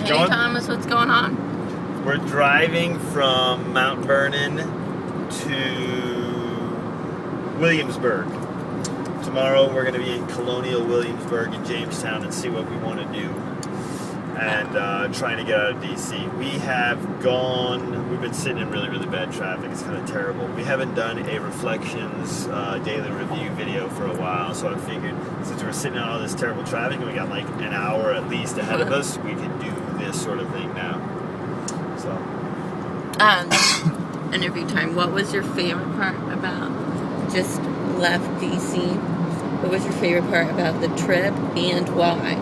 Hey, Thomas, what's going on? We're driving from Mount Vernon to Williamsburg. Tomorrow we're going to be in Colonial Williamsburg in Jamestown and see what we want to do. And trying to get out of D.C. We've been sitting in really, really bad traffic. It's kind of terrible. We haven't done a Reflections daily review video for a while, so I figured since we're sitting on all this terrible traffic and we got like an hour at least ahead of us, we could do this sort of thing now. So. Interview time. What was your favorite part about just left D.C.? What was your favorite part about the trip and why?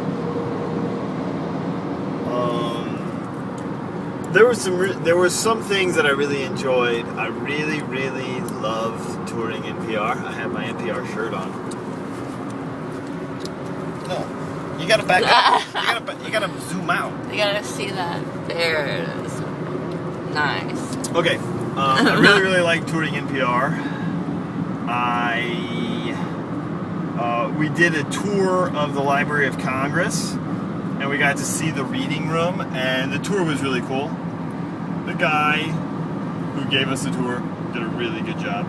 There were some things that I really enjoyed. I really, really loved touring NPR. I have my NPR shirt on. No, you gotta back up. You gotta zoom out. You gotta see that. There it is. Nice. Okay, I really, really like touring NPR. We did a tour of the Library of Congress, and we got to see the reading room, and the tour was really cool. The guy who gave us the tour did a really good job.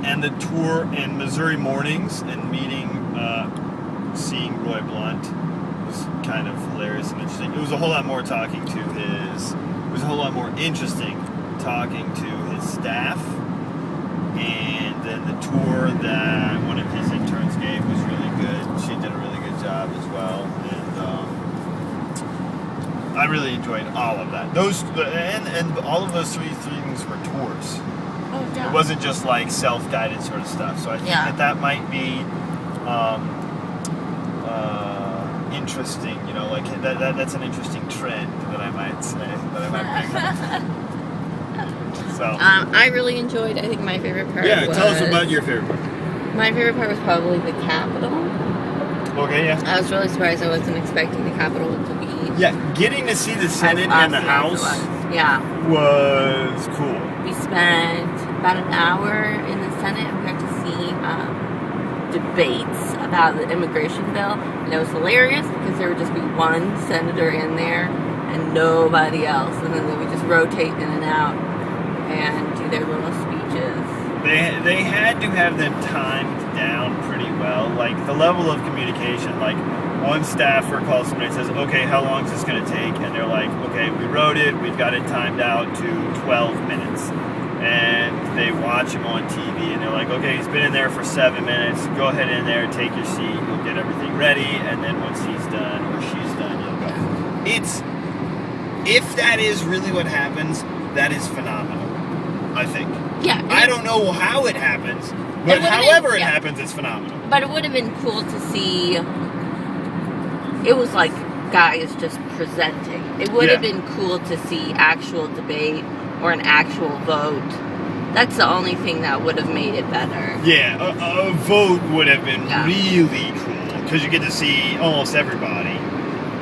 And the tour in Missouri mornings and seeing Roy Blunt was kind of hilarious and interesting. It was a whole lot more interesting talking to his staff. And then the tour that one of his interns gave was really good. She did a really good job as well. And I really enjoyed all of that. And all of those three things were tours. Oh, yeah. It wasn't just like self-guided sort of stuff. So I think that might be interesting. You know, like that's an interesting trend that I might say that I might bring up. So. I really enjoyed. I think my favorite part. Yeah, tell us about your favorite part. My favorite part was probably the Capitol. Okay, yeah. I was really surprised. I wasn't expecting the Capitol to be. Yeah, getting to see the Senate and the House was cool. We spent about an hour in the Senate. We got to see debates about the immigration bill. And it was hilarious because there would just be one senator in there and nobody else. And then they would just rotate in and out and do their little speeches. They had to have them timed down pretty well. Like, the level of communication, like, one staffer calls somebody and says, okay, how long is this going to take? And they're like, okay, we wrote it, we've got it timed out to 12 minutes. And they watch him on TV, and they're like, okay, he's been in there for 7 minutes, go ahead in there, take your seat, we'll get everything ready, and then once he's done, or she's done, you'll go. If that is really what happens, that is phenomenal, I think. Yeah. I don't know how it happens, but however it happens, it's phenomenal. But it would have been cool to see. It was like guys just presenting. It would have been cool to see actual debate or an actual vote. That's the only thing that would have made it better. Yeah, a vote would have been really cool because you get to see almost everybody.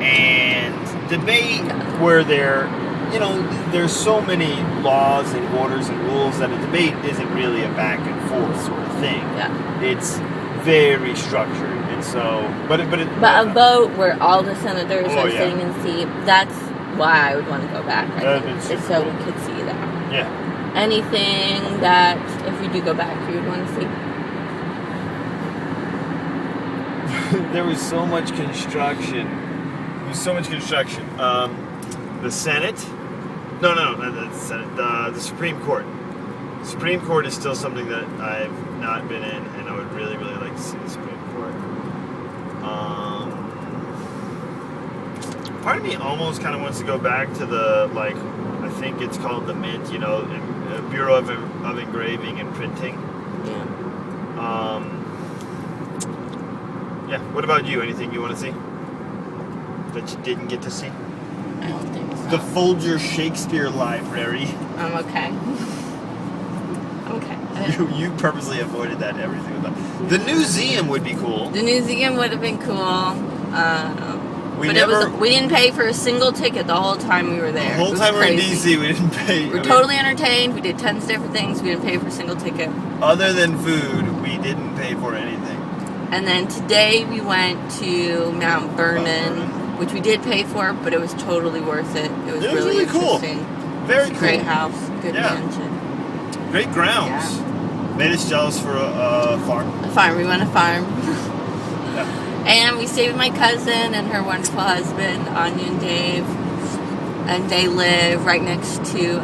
And debate where there's so many laws and orders and rules that a debate isn't really a back and forth sort of thing. Yeah. It's very structured, and so, but a vote where all the senators are sitting in seat, that's why I would want to go back. I think, so we could see that. Yeah. Anything that, if we do go back, you would want to see? There was so much construction. The Senate. No, not the Senate. The Supreme Court. The Supreme Court is still something that I've not been in, and I would really, really like to see the Supreme Court. Part of me almost kind of wants to go back to the, I think it's called the Mint, Bureau of Engraving and Printing. Yeah. Yeah. What about you? Anything you want to see that you didn't get to see? I don't think so. The Folger Shakespeare Library. I'm okay. You purposely avoided that every single time. The museum would be cool. The museum would have been cool. We didn't pay for a single ticket the whole time we were there. The whole time we were in D.C., we didn't pay. We were totally entertained. We did tons of different things. We didn't pay for a single ticket. Other than food, we didn't pay for anything. And then today we went to Mount Vernon. which we did pay for, but it was totally worth it. It was really cool. interesting. Very It's a cool. great house, good Yeah. mansion. Great grounds. Made us jealous for a farm. A farm. We went a farm. Yeah. And we stayed with my cousin and her wonderful husband, Anya and Dave. And they live right next to,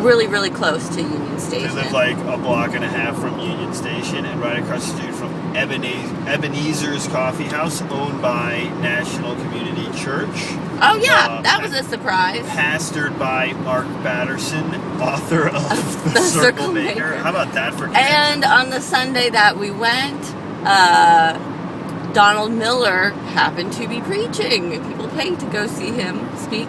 really, really close to Union We Station. live like a block and a half from Union Station and right across the street from Ebenezer's Coffee House, owned by National Community Church. Oh, yeah. That was a surprise. Pastored by Mark Batterson, author of The Circle Circle Maker. Maker. How about that for kids? And on the Sunday that we went, Donald Miller happened to be preaching. People paid to go see him speak.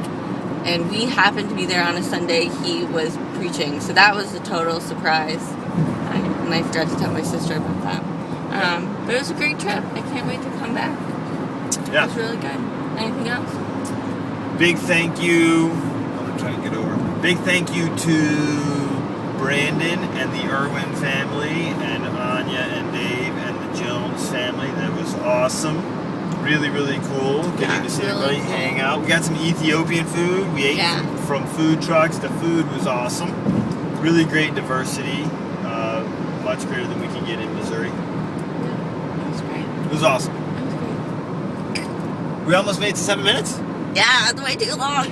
And we happened to be there on a Sunday he was preaching. So that was a total surprise. And I forgot to tell my sister about that. But it was a great trip. I can't wait to come back. Yeah. It was really good. Anything else? Big thank you. I'm going to try and get over. Big thank you to Brandon and the Irwin family and Anya and Dave and the Jones family. That was awesome. Really, really cool getting to see everybody hang out. We got some Ethiopian food. We ate from food trucks. The food was awesome. Really great diversity. Much greater than we can get in Missouri. Yeah, that was great. It was awesome. That was great. We almost made it to 7 minutes. Yeah, that's way too long.